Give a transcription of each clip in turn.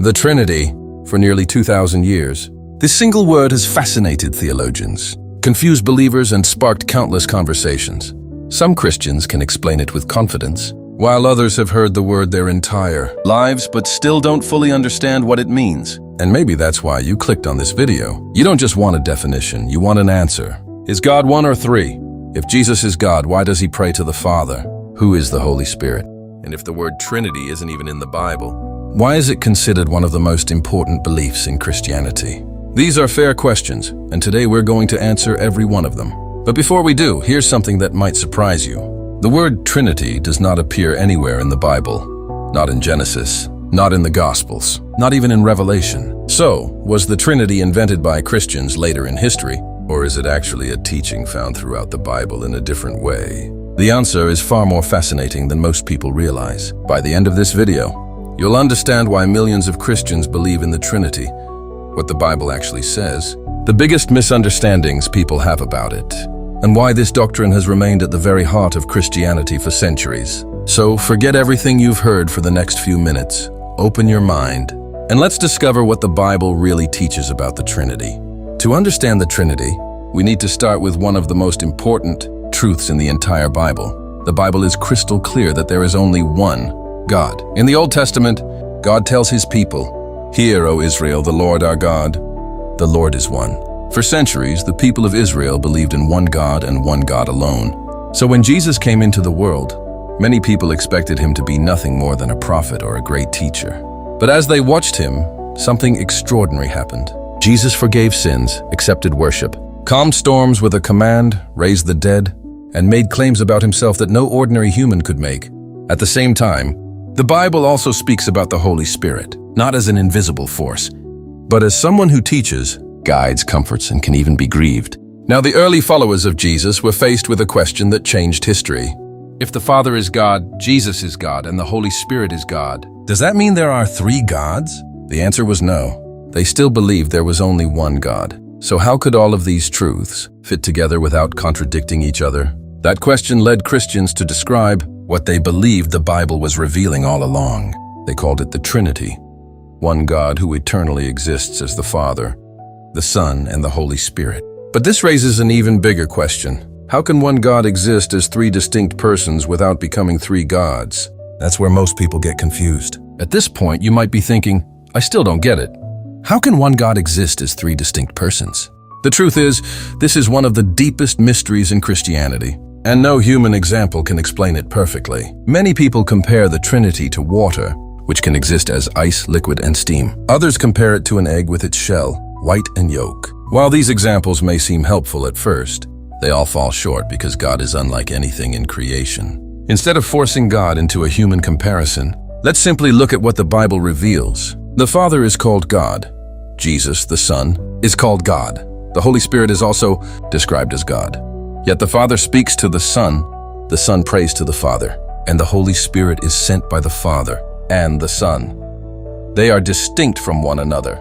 The Trinity, for nearly 2,000 years. This single word has fascinated theologians, confused believers, and sparked countless conversations. Some Christians can explain it with confidence, while others have heard the word their entire lives but still don't fully understand what it means. And maybe that's why you clicked on this video. You don't just want a definition, you want an answer. Is God one or three? If Jesus is God, why does he pray to the Father? Who is the Holy Spirit? And if the word Trinity isn't even in the Bible, why is it considered one of the most important beliefs in Christianity? These are fair questions, and today we're going to answer every one of them. But before we do, here's something that might surprise you. The word Trinity does not appear anywhere in the Bible. Not in Genesis, not in the Gospels, not even in Revelation. So, was the Trinity invented by Christians later in history, or is it actually a teaching found throughout the Bible in a different way? The answer is far more fascinating than most people realize. By the end of this video, you'll understand why millions of Christians believe in the Trinity, what the Bible actually says, the biggest misunderstandings people have about it, and why this doctrine has remained at the very heart of Christianity for centuries. So forget everything you've heard for the next few minutes, open your mind, and let's discover what the Bible really teaches about the Trinity. To understand the Trinity, we need to start with one of the most important truths in the entire Bible. The Bible is crystal clear that there is only one God. In the Old Testament, God tells his people, "Hear, O Israel, the Lord our God, the Lord is one." For centuries, the people of Israel believed in one God and one God alone. So when Jesus came into the world, many people expected him to be nothing more than a prophet or a great teacher. But as they watched him, something extraordinary happened. Jesus forgave sins, accepted worship, calmed storms with a command, raised the dead, and made claims about himself that no ordinary human could make. At the same time, the Bible also speaks about the Holy Spirit, not as an invisible force, but as someone who teaches, guides, comforts, and can even be grieved. Now, the early followers of Jesus were faced with a question that changed history. If the Father is God, Jesus is God, and the Holy Spirit is God, does that mean there are three gods? The answer was no. They still believed there was only one God. So how could all of these truths fit together without contradicting each other? That question led Christians to describe what they believed the Bible was revealing all along. They called it the Trinity, one God who eternally exists as the Father, the Son, and the Holy Spirit. But this raises an even bigger question. How can one God exist as three distinct persons without becoming three gods? That's where most people get confused. At this point, you might be thinking, I still don't get it. How can one God exist as three distinct persons? The truth is, this is one of the deepest mysteries in Christianity, and no human example can explain it perfectly. Many people compare the Trinity to water, which can exist as ice, liquid, and steam. Others compare it to an egg with its shell, white and yolk. While these examples may seem helpful at first, they all fall short because God is unlike anything in creation. Instead of forcing God into a human comparison, let's simply look at what the Bible reveals. The Father is called God. Jesus, the Son, is called God. The Holy Spirit is also described as God. Yet the Father speaks to the Son prays to the Father, and the Holy Spirit is sent by the Father and the Son. They are distinct from one another,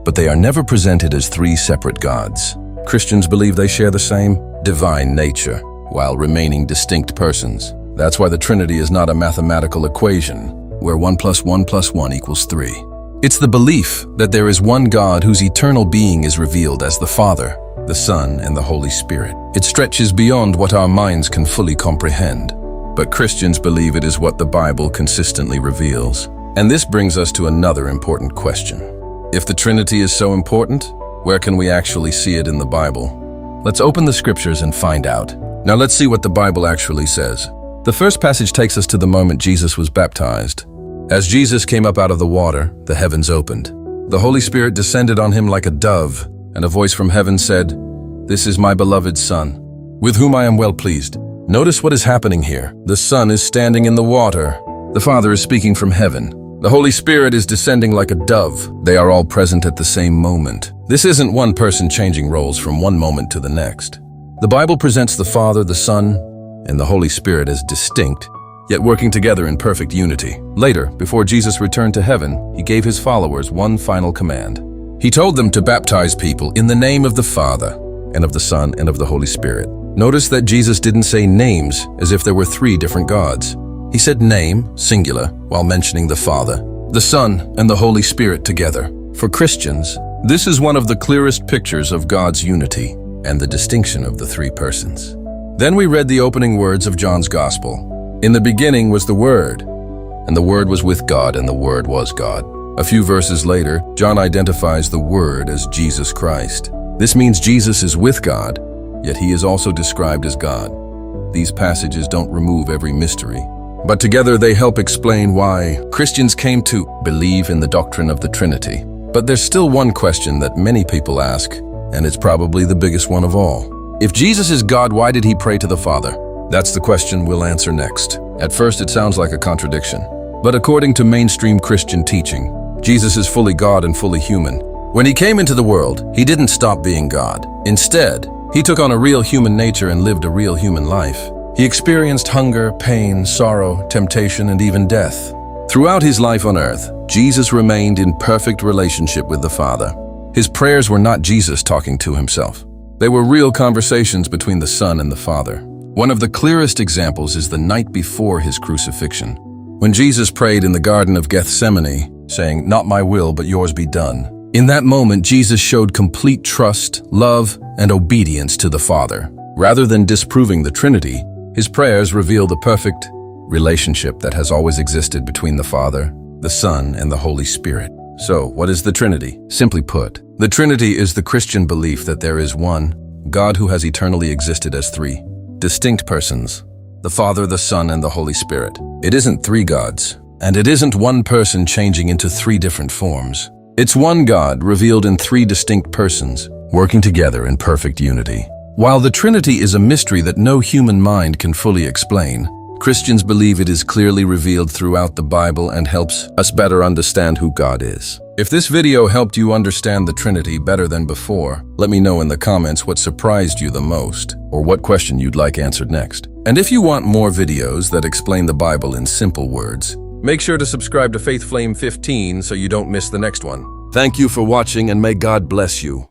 but they are never presented as three separate gods. Christians believe they share the same divine nature, while remaining distinct persons. That's why the Trinity is not a mathematical equation, where 1 + 1 + 1 = 3. It's the belief that there is one God whose eternal being is revealed as the Father, the Son, and the Holy Spirit. It stretches beyond what our minds can fully comprehend, but Christians believe it is what the Bible consistently reveals. And this brings us to another important question. If the Trinity is so important, where can we actually see it in the Bible? Let's open the scriptures and find out. Now let's see what the Bible actually says. The first passage takes us to the moment Jesus was baptized. As Jesus came up out of the water, the heavens opened. The Holy Spirit descended on him like a dove, and a voice from heaven said, "This is my beloved Son, with whom I am well pleased." Notice what is happening here. The Son is standing in the water. The Father is speaking from heaven. The Holy Spirit is descending like a dove. They are all present at the same moment. This isn't one person changing roles from one moment to the next. The Bible presents the Father, the Son, and the Holy Spirit as distinct, yet working together in perfect unity. Later, before Jesus returned to heaven, he gave his followers one final command. He told them to baptize people in the name of the Father, and of the Son, and of the Holy Spirit. Notice that Jesus didn't say names as if there were three different gods. He said name, singular, while mentioning the Father, the Son and the Holy Spirit together. For Christians, this is one of the clearest pictures of God's unity and the distinction of the three persons. Then we read the opening words of John's Gospel. In the beginning was the Word, and the Word was with God, and the Word was God. A few verses later, John identifies the Word as Jesus Christ. This means Jesus is with God, yet he is also described as God. These passages don't remove every mystery, but together they help explain why Christians came to believe in the doctrine of the Trinity. But there's still one question that many people ask, and it's probably the biggest one of all. If Jesus is God, why did he pray to the Father? That's the question we'll answer next. At first, it sounds like a contradiction. But according to mainstream Christian teaching, Jesus is fully God and fully human. When he came into the world, he didn't stop being God. Instead, he took on a real human nature and lived a real human life. He experienced hunger, pain, sorrow, temptation, and even death. Throughout his life on earth, Jesus remained in perfect relationship with the Father. His prayers were not Jesus talking to himself. They were real conversations between the Son and the Father. One of the clearest examples is the night before his crucifixion, when Jesus prayed in the Garden of Gethsemane, saying, "Not my will, but yours be done." In that moment, Jesus showed complete trust, love, and obedience to the Father. Rather than disproving the Trinity, his prayers reveal the perfect relationship that has always existed between the Father, the Son, and the Holy Spirit. So, what is the Trinity? Simply put, the Trinity is the Christian belief that there is one God who has eternally existed as three distinct persons: the Father, the Son, and the Holy Spirit. It isn't three gods, and it isn't one person changing into three different forms. It's one God revealed in three distinct persons, working together in perfect unity. While the Trinity is a mystery that no human mind can fully explain, Christians believe it is clearly revealed throughout the Bible and helps us better understand who God is. If this video helped you understand the Trinity better than before, let me know in the comments what surprised you the most, or what question you'd like answered next. And if you want more videos that explain the Bible in simple words, make sure to subscribe to Faith Flame 15 so you don't miss the next one. Thank you for watching, and may God bless you.